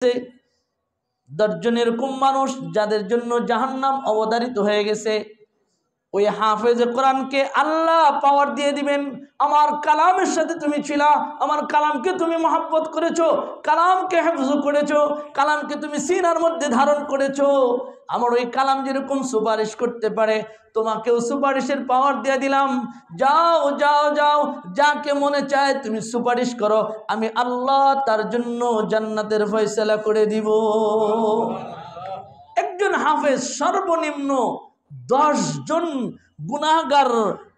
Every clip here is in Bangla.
10 জন এরকম মানুষ যাদের জন্য জাহান্নাম অবধারিত হয়ে গেছে। ওই হাফেজে কোরআনকে আল্লাহ পাওয়ার দিয়ে দিবেন। আমার কালামের সাথে তুমি ছিলা, আমার কালামকে তুমি মহব্বত করেছো, কালামকে হেফজ করেছো, কালামকে তুমি সিনার মধ্যে ধারণ করেছো। আমার ওই কালাম যেরকম সুপারিশ করতে পারে, তোমাকেও সুপারিশের পাওয়ার দিয়ে দিলাম। যাও যাও যাও, যাকে মনে চায় তুমি সুপারিশ করো, আমি আল্লাহ তার জন্য জান্নাতের ফয়সালা করে দিব। একজন হাফেজ সর্বনিম্ন 10 জন গুনাহগার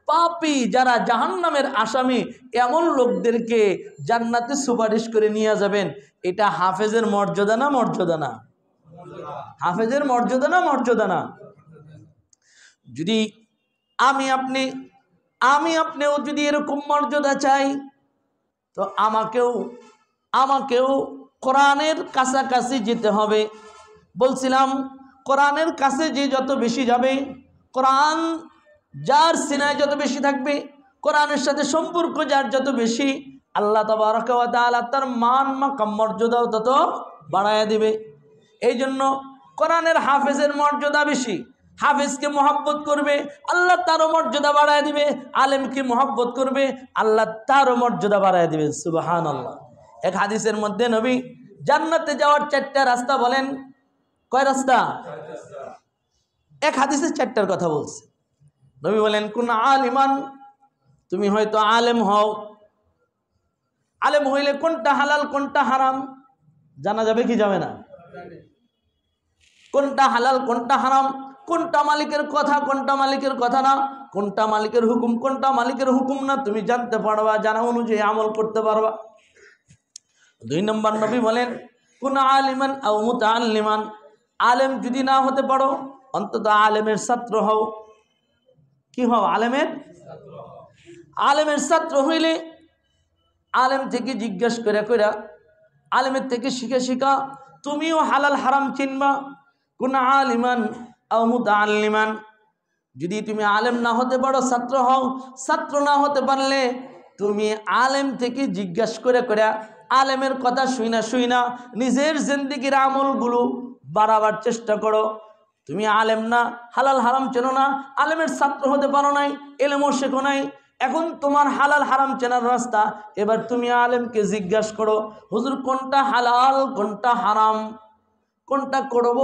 পাপী যারা জাহান্নামের আসামি এমন লোকদেরকে জান্নাতে সুপারিশ করে নিয়ে যাবেন। এটা হাফেজের মর্যাদা না মর্যাদা না? হাফেজের মর্যাদা না মর্যাদা না? যদি আপনিও যদি এরকম মর্যাদা চাই, তো আমাকেও কোরআনের কাছাকাছি যেতে হবে। বলছিলাম কোরআনের কাছে যে যত বেশি যাবে, কোরআন যার সিনায় যত বেশি থাকবে, কোরআনের সাথে সম্পর্ক যার যত বেশি, আল্লাহ তাবারক ওয়া তাআলা তার মান মাকাম মর্যাদাও তত বাড়ায়া দিবে। এই জন্য কোরআনের হাফেজের মর্যাদা বেশি। হাফেজকে মহব্বত করবে, আল্লাহ তারও মর্যাদা বাড়ায় দিবে। আলেমকে মহব্বত করবে, আল্লাহ তারও মর্যাদা বাড়ায় দিবে। সুবহানাল্লাহ। এক হাদিসের মধ্যে নবী জান্নাতে যাওয়ার 4টা রাস্তা বলেন। কয় রাস্তা? এক হাদিসে 4টার কথা বলছে। নবী বলেন, কোন আলিমান, তুমি হয়তো আলেম হও, আলেম হইলে কোনটা হালাল কোনটা হারাম জানা যাবে কি যাবে না? কোনটা হালাল কোনটা হারাম, কোনটা মালিকের কথা কোনটা মালিকের কথা না, কোনটা মালিকের হুকুম কোনটা মালিকের হুকুম না, তুমি জানতে পারবা, জানা অনুযায়ী আমল করতে পারবা। 2 নম্বর নবী বলেন, কোন আলিমান আও মুতাআল্লিমান, আলেম যদি না হতে পারো অন্তত আলেমের ছাত্র হও। কি হও? আলেমের ছাত্র হইলে আলেম থেকে জিজ্ঞেস করে আলেমের থেকে শিখা তুমিও হালাল হারাম চিনবা। কোন আলিমান আও মুতাআল্লিমান, যদি তুমি আলেম না হতে পারো ছাত্র হও, ছাত্র না হতে পারলে তুমি আলেম থেকে জিজ্ঞেস করে আলেমের কথা শুইনা নিজের জিন্দেগির আমলগুলো বাড়াবার চেষ্টা করো। তুমি আলেম না, হালাল হারাম চেনো না, আলেমের ছাত্র হতে পারো নাই, এলেমও শেখো নাই, এখন তোমার হালাল হারাম চেনার রাস্তা। এবার তুমি আলেমকে জিজ্ঞাসা করো, হুজুর কোনটা হালাল কোনটা হারাম, কোনটা করব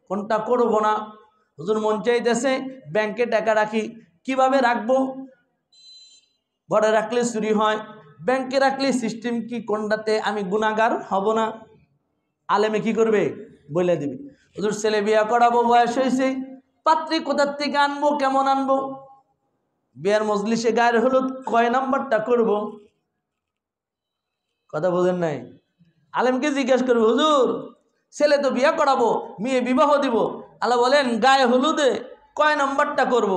কোনটা করব না। হুজুর মন চাইতেছে ব্যাংকে টাকা রাখি, কিভাবে রাখবো? ঘরে রাখলে চুরি হয়, ব্যাংকে রাখলে সিস্টেম কি, কোনটাতে আমি গুনাহগার হব না? আলেমে কি করবে? বলে দিবে। হুজুর ছেলে বিয়া করাবো, বয়স হয়েছে, পাত্রী কোথার থেকে আনবো, কেমন আনবো? বিয়ার মজলিসে গায়ের হলুদ কয় নাম্বারটা করব? কথা বোঝেন নাই? আলেমকে জিজ্ঞাসা করবে, হুজুর ছেলে তো বিয়া করাবো, মেয়ে বিবাহ দিব, আল্লাহ বলেন গায়ে হলুদে কয় নাম্বারটা করব?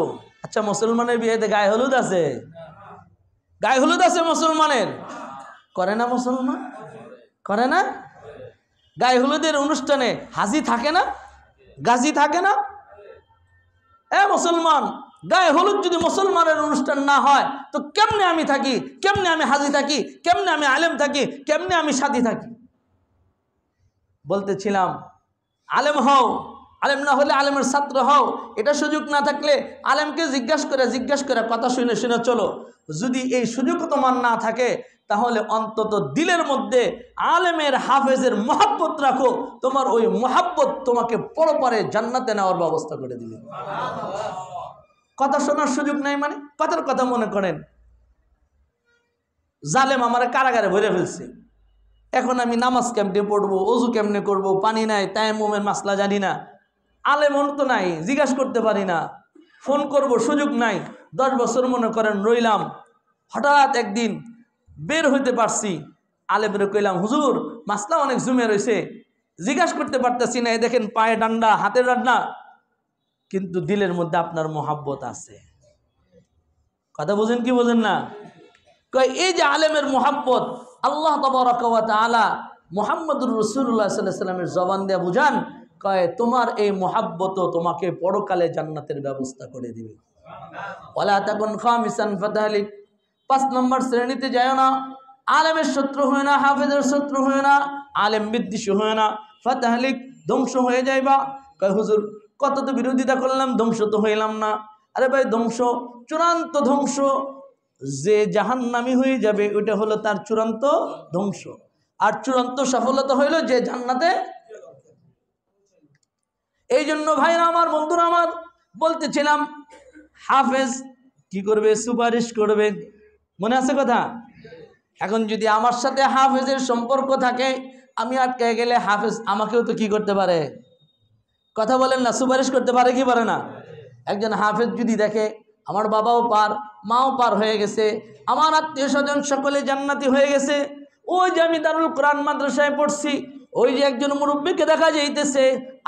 আচ্ছা, মুসলমানের বিয়েতে গায়ে হলুদ আছে? গায়ে হলুদ আছে মুসলমানের? করে না মুসলমান? করে না? গায়ে হলুদের অনুষ্ঠানে হাজি থাকে না, গাজী থাকে না? মুসলমান, গায়ে হলুদ যদি মুসলমানের অনুষ্ঠান না হয় তো কেমনে আমি থাকি, কেমনে আমি হাজি থাকি, কেমনে আমি আলেম থাকি, কেমনে আমি সাথী থাকি? বলতেছিলাম আলেম হও, আলেম না হলে আলেমের ছাত্র হও। এটা সুযোগ না থাকলে আলেমকে জিজ্ঞাসা করে কথা শুনে চলো। যদি এই সুযোগ তোমার না থাকে তাহলে অন্তত দিলের মধ্যে আলেমের হাফেজের মহব্বত রাখো, তোমার ওই মহব্বত তোমাকে পরপারে জান্নাতে নেওয়ার ব্যবস্থা করে দিবে। কথা শোনার সুযোগ নাই মানে কথার কথা মনে করেন, জালেম আমার কারাগারে ভরে ফেলছে, এখন আমি নামাজ কেমনে পড়বো, অজু কেমনে করব, পানি নাই, তায়াম্মুমের মাসলা জানি না, আলেম তো নাই, জিজ্ঞাসা করতে পারি না, ফোন করব সুযোগ নাই, 10 বছর মনে করেন রইলাম। হঠাৎ একদিন বের হইতে পারছি, আলেমরে কইলাম, হুজুর মাসলা অনেক জুমে রয়েছে, জিজ্ঞাসা করতে পারতেছি না, দেখেন পায়ে ডান্ডা হাতের ডান্ডা, কিন্তু দিলের মধ্যে আপনার মহাব্বত আছে। কথা বুঝেন কি বোঝেন না? এই যে আলেমের মহাব্বত, আল্লাহ তাবারক ওয়া তাআলা মুহাম্মদুর রাসূলুল্লাহ সাল্লাল্লাহু আলাইহি ওয়াসাল্লামের জবান দিয়ে বুঝান, কয় তোমার এই মহাব্বত তোমাকে পরকালে জান্নাতের ব্যবস্থা করে দিবে। ওয়ালা তাকুন খামিসান ফাতাহলিক, 5 নম্বর শ্রেণীতে যায় না, আলেমের শত্রু হয় না, হাফেজের শত্রু হয় না, আলেম বিদ্বেষী হয় না, ফাতাহলিক ধ্বংস হয়ে যাইবা। কয় হুজুর কত তো বিরোধিতা করলাম, ধ্বংস তো হইলাম না। আরে ভাই ধ্বংস, চূড়ান্ত ধ্বংস, যে জাহান্নামী হয়ে যাবে ওইটা হলো তার চূড়ান্ত ধ্বংস। আর চূড়ান্ত সফলতা হইল যে জান্নাতে। এই জন্য ভাইরা আমার, বন্ধুরা আমার, বলতেছিলাম হাফেজ কি করবে? সুপারিশ করবে। মনে আছে কথা? এখন যদি আমার সাথে হাফেজের সম্পর্ক থাকে, আমি আটকে গেলে হাফেজ আমাকেও তো কি করতে পারে? কথা বলেন না, সুপারিশ করতে পারে কি পারে না? একজন হাফেজ যদি দেখে আমার বাবাও পার, মাও পার হয়ে গেছে, আমার আত্মীয় স্বজন সকলে জান্নাতি হয়ে গেছে, ওই যে আমি দারুল কোরআন মাদ্রাসায় পড়ছি, ওই যে একজন মুরব্বীকে দেখা যাইতেছে,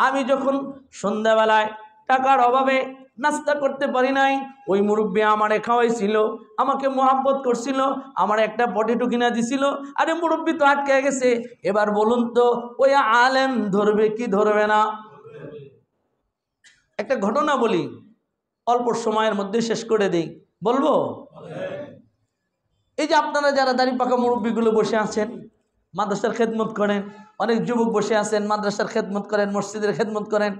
আমি যখন সন্ধ্যাবেলায় টাকার অভাবে নাস্তা করতে পারি নাই, ওই মুরব্বী আমারে খাওয়াইছিল, আমাকে মোহাব্বত করছিল, আমার একটা পটেটো কিনা দিছিল। আরে মুরব্বী তো আটকে গেছে, এবার বলুন তো ওই আলেম ধরবে কি ধরবে না? একটা ঘটনা বলি, অল্প সময়ের মধ্যে শেষ করে দেই, বলবো? এই যে আপনারা যারা দাড়ি পাকা মুরব্বীগুলো বসে আছেন, মাদ্রাসার খেদমত করেন, অনেক যুবক বসে আছেন মাদ্রাসার খেদমত করেন, মসজিদের খেদমত করেন,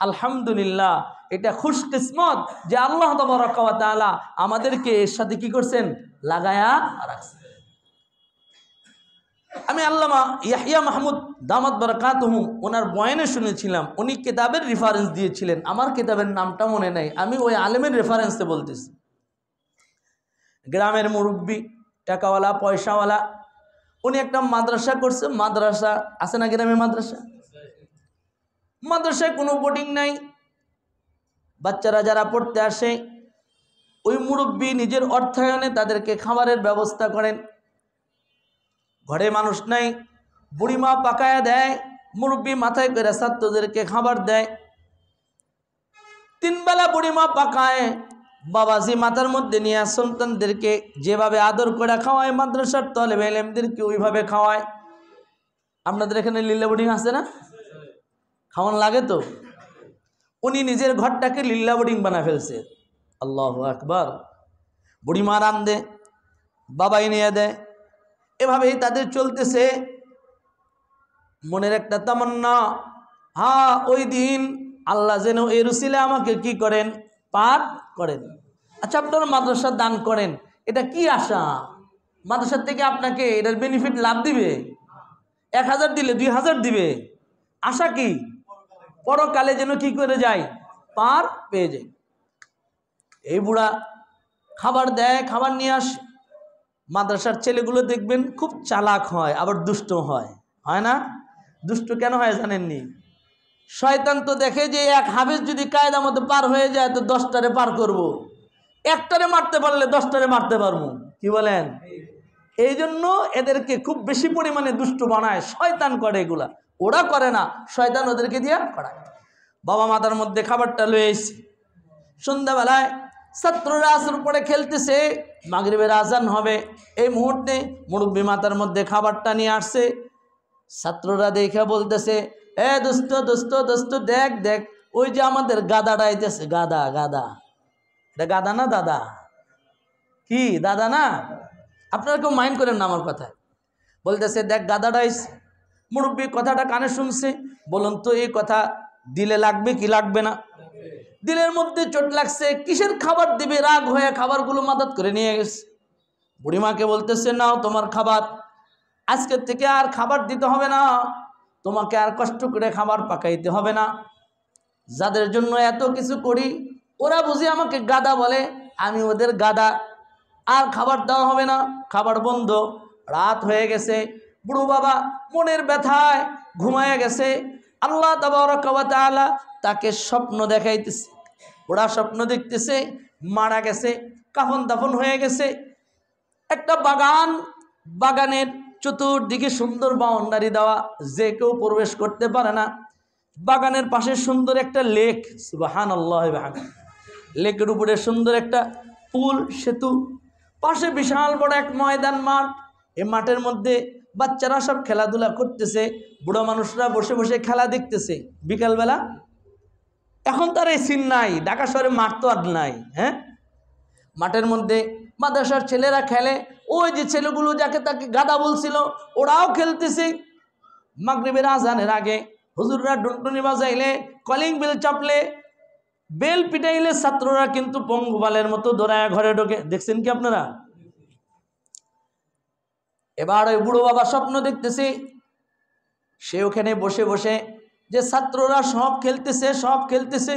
আলহামদুলিল্লাহ, এটা খুশকিসমত যে আল্লাহ তাবারক ওয়া তাআলা আমাদেরকে এর সাথে কি করছেন? লাগায়া রাখছেন। আমি আল্লামা ইয়াহইয়া মাহমুদ দামাত বারাকাতুহু ওনার বয়ানে শুনেছিলাম, উনি কিতাবের রেফারেন্স দিয়েছিলেন, আমার কিতাবের নামটা মনে নাই, আমি ওই আলেমের রেফারেন্সে বলতেছি। গ্রামের মুরব্বী, টাকাওয়ালা, পয়সাওয়ালা, উনি একটা মাদ্রাসা করছে। মাদ্রাসা আছে না গ্রামে? মাদ্রাসায় কোনো বোর্ডিং নাই, বাচ্চারা যারা পড়তে আসে ওই মুরব্বী নিজের অর্থায়নে তাদেরকে খাবারের ব্যবস্থা করেন। ঘরে মানুষ নাই, বুড়িমা পাকায়া দেয়, মুরব্বী মাথায় করে ছাত্রদেরকে খাবার দেয়। 3 বেলা বুড়িমা পাকায়, বাবাজি মাথার মধ্যে নিয়ে সন্তানদেরকে যেভাবে আদর করে খাওয়ায়, মাদ্রাসার তালেবে ইলমদেরকে ওইভাবে খাওয়ায়। আপনাদের এখানে লিল্লা বোর্ডিং আছে না? খাওয়ান লাগে তো। উনি নিজের ঘরটাকে লিল্লা বোর্ডিং বানা ফেলছে। আল্লাহু আকবার। বুড়িমা রান্দে, বাবাই নিয়ে দেয়, এভাবেই তাদের চলতেছে। মনের একটা তামান্না, হ্যাঁ ওই দিন আল্লাহ যেন এই রুসিলে আমাকে কি করেন? পার করেন। আচ্ছা, আপনারা মাদ্রাসা দান করেন, এটা কি আশা? মাদ্রাসার থেকে আপনাকে এটার বেনিফিট লাভ দিবে? 1000 দিলে 2000 দিবে, আশা কি? পরকালে যেন কি করে যায়? পার পেয়ে যায়। এই বুড়া খাবার দেয়, খাবার নিয়ে আসে। মাদ্রাসার ছেলেগুলো দেখবেন খুব চালাক হয়, আবার দুষ্ট হয়, হয় না? দুষ্ট কেন হয় জানেননি? শয়তান তো দেখে যে এক হাফেজ যদি কায়দা মতো পার হয়ে যায় তো 10টারে পার করব, একটারে মারতে পারলে 10টারে মারতে পারবো, কি বলেন? এই জন্য এদেরকে খুব বেশি পরিমাণে দুষ্ট বানায়, শয়তান করে এগুলা, ওরা করে না, শয়তান ওদেরকে দিয়ে করায়। বাবা মাথার মধ্যে খাবারটা লয়ে এসে সন্ধ্যাবেলায় ছাত্ররা আসর পরে খেলতেছে, মাগরিবের আজান হবে, এই মুহূর্তে মুরব্বী মাথার মধ্যে খাবারটা নিয়ে আসছে। ছাত্ররা দেখে বলতেছে, এ দোস্ত দোস্ত দোস্ত, দেখ দেখ ওই যে আমাদের গাদাটা আইতেছে। গাদা? গাদা? এটা গাদা না দাদা? কি দাদা না? আপনারা কেউ মাইন্ড করেন না আমার কথা। বলতেছে দেখ গাদাটা আইছে। মুরব্বী কথাটা কানে শুনছে। বলুন তো এই কথা দিলে লাগবে কি লাগবে না? দিলের মধ্যে চোট লাগছে। কিসের খাবার দিবে? রাগ হয়ে খাবারগুলো মাদত করে নিয়ে গেছে। বুড়িমাকে বলতেছে, নাও তোমার খাবার, আজকের থেকে আর খাবার দিতে হবে না, তোমাকে আর কষ্ট করে খাবার পাকাইতে হবে না। যাদের জন্য এত কিছু করি ওরা বুঝি আমাকে গাদা বলে, আমি ওদের গাদা। আর খাবার দেওয়া হবে না, খাবার বন্ধ। রাত হয়ে গেছে, বুড়ো বাবা মনের ব্যথায় ঘুমায় গেছে। আল্লাহ তাবারক ওয়া তাআলা তাকে স্বপ্ন দেখাইতেছে। ওরা স্বপ্ন দেখতেছে মারা গেছে, কাফন দাফন হয়ে গেছে। একটা বাগান, বাগানের চতুর্দিকে সুন্দর বাউন্ডারি দেওয়া, যে কেউ প্রবেশ করতে পারে না। বাগানের পাশে সুন্দর একটা লেক, সুবহানাল্লাহ। লেকের উপরে সুন্দর একটা পুল, সেতু, পাশে বিশাল বড় এক ময়দান, মাঠ। এই মাঠের মধ্যে বাচ্চারা সব খেলাধুলা করতেছে, বুড়ো মানুষরা বসে বসে খেলা দেখতেছে বিকালবেলা। এখন তার এই সিন নাই, ঢাকা শহরে মাঠ তো আর নাই। হ্যাঁ, মাঠের মধ্যে মাদ্রাসার ছেলেরা খেলে। ওই যে ছেলেগুলো যাকে তাকে গাদা বলছিল ওরাও খেলতেছে। মাগরিবের আজানের আগে হুজুররা ডুনটুনি বাজাইলে, কলিং বেল চাপলে, বেল পিটাইলে ছাত্ররা কিন্তু পঙ্গুবালের মতো দৌড়ায় ঘরে ঢোকে। দেখছেন কি আপনারা? এবার ওই বুড়ো বাবা স্বপ্ন দেখতেছে, সে ওখানে বসে বসে যে ছাত্ররা সব খেলতেছে,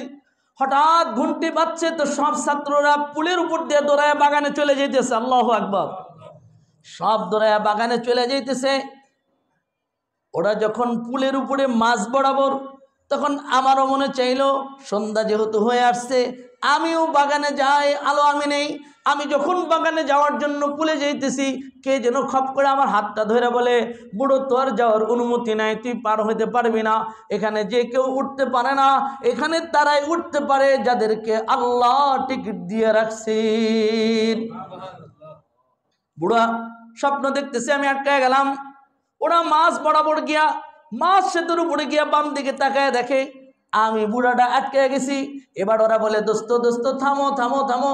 হঠাৎ ঘুমটি বাজছে, তো সব ছাত্ররা পুলের উপর দিয়ে দৌড়ায় বাগানে চলে যাইতেছে। আল্লাহু আকবার। সব দৌড়ায় বাগানে চলে যাইতেছে। ওরা যখন পুলের উপরে মাছ বরাবর, তখন আমারও মনে চাইলো সন্ধ্যা যেহেতু হয়ে আসছে, আমিও বাগানে যাই, আলো আমি নেই। আমি যখন বাগানে যাওয়ার জন্য পুলে যাইতেছি, কে যেন খপ করে আমার হাতটা ধরে বলে, বুড়ো তোর যাওয়ার অনুমতি নাই, তুই পার হইতে পারবি না। এখানে যে কেউ উঠতে পারে না, এখানে তারাই উঠতে পারে যাদেরকে আল্লাহ টিকিট দিয়ে রাখছেন। বুড়া স্বপ্ন দেখতেছে আমি আটকায় গেলাম। ওরা মাছ বরাবর গিয়া, মাছ সেতুর উপরে গিয়া বাম দিকে তাকায় দেখে আমি বুড়াটা আটকে গেছি। এবার ওরা বলে, দোস্ত দোস্ত থামো থামো থামো।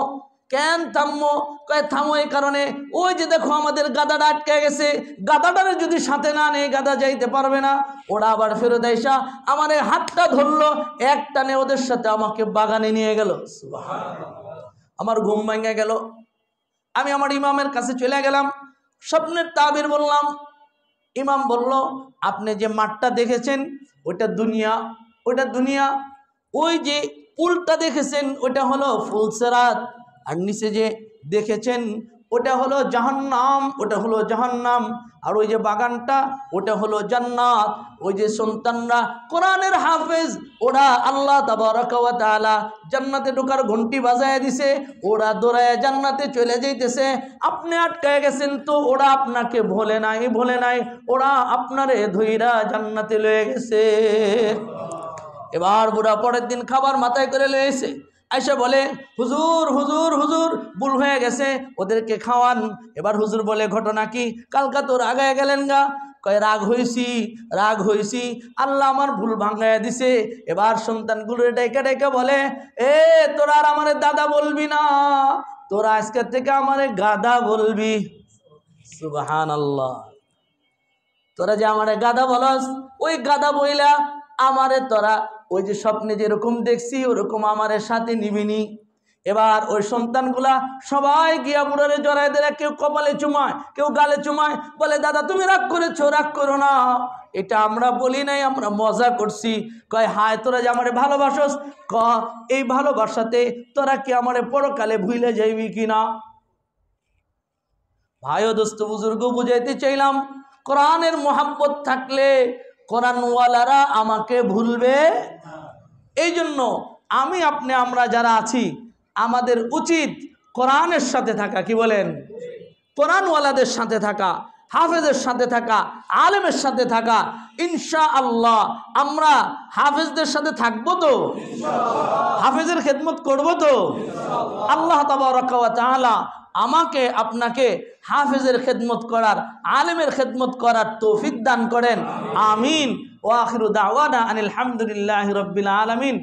কেন থামো? কয় থামো এই কারণে, ওই যে দেখো আমাদের গাদাটা আটকে গেছে, গাদাটারে যদি সাথে না নেই গাদা যাইতে পারবে না। ওরা আবার ফেরত আইসা আমার হাতটা ধরলো, এক টানে ওদের সাথে আমাকে বাগানে নিয়ে গেল। আমার ঘুম ভেঙে গেল। আমি আমার ইমামের কাছে চলে গেলাম, স্বপ্নের তাবির বললাম। ইমাম বলল, আপনি যে মাঠটা দেখেছেন ওটা দুনিয়া, ওটা দুনিয়া। ওই যে পুলটা দেখেছেন ওটা হলো ফুলসেরাত, আর নিচে যে দেখেছেন ওটা হলো জাহান্নাম, ওটা হলো জাহান্নাম। আর ওই যে বাগানটা ওটা হলো জান্নাত। ওই যে সন্তানরা কোরআনের হাফেজ, ওরা আল্লাহ তাবারাকা ওয়া তাআলা জান্নাতে ঢোকার ঘন্টি বাজায় দিছে, ওরা দৌড়ায় জান্নাতে চলে যাইতেছে। আপনি আটকায় গেছেন, তো ওরা আপনাকে ভোলে নাই, ওরা আপনারে ধইরা জান্নাতে লয়ে গেছে। এবার বুড়া পরের দিন খাবার মাথায় করে লয়ে এসে আইসা বলে, হুজুর হুজুর হুজুর ভুল হয়ে গেছে, ওদেরকে খাওয়ান। এবার হুজুর বলে, ঘটনা কি? কালকা তো রাগায় গেলেন গা। কয় রাগ হয়েছি, আল্লাহ আমার ভুল ভাঙাইয়া দিছে। এবার সন্তানগুলো ডাইকা বলে, এ তোরা আর আমারে দাদা বলবি না, তোরা আজকের থেকে আমারে গাদা বলবি। সুবহানাল্লাহ। তোরা যে আমারে গাদা বলস, ওই গাদা বইলা আমারে তোরা ওই যে স্বপ্নে যেরকম দেখছি ওরকম আমারে সাথে নিবিনি। এবার ওই সন্তানগুলা সবাই গিয়া বুড়ারে জড়ায় দিলে, কেউ কপালে চুমায়, কেউ গালে চুমায়, বলে দাদা তুমি রাগ করেছো, রাগ করো না, এটা আমরা বলি নাই, আমরা মজা করছি। কয় হায় তোরা যে আমারে ভালোবাসস, এই ভালোবাসাতে তোরা কি আমারে পরকালে ভুলে যাইবি কিনা? ভাই ও দোস্ত বুজুর্গ, বুঝাইতে চাইলাম কোরআনের মোহাব্বত থাকলে কোরআনওয়ালারা আমাকে ভুলবে। এই জন্য আমি আপনি আমরা যারা আছি আমাদের উচিত কোরআনের সাথে থাকা। কি বলেন? কোরআনওয়ালাদের সাথে থাকা, হাফেজের সাথে থাকা, আলেমের সাথে থাকা। ইনশাআল্লাহ আমরা হাফেজদের সাথে থাকবো তো, হাফেজের খেদমত করবো তো। আল্লাহ তাবারাকা ওয়া তাআলা আমাকে আপনাকে হাফেজের খেদমত করার, আলেমের খেদমত করার তৌফিক দান করেন। আমিন। ওয়া আখিরু দাওয়ানা আনিল হামদুলিল্লাহি রাব্বিল আলামিন।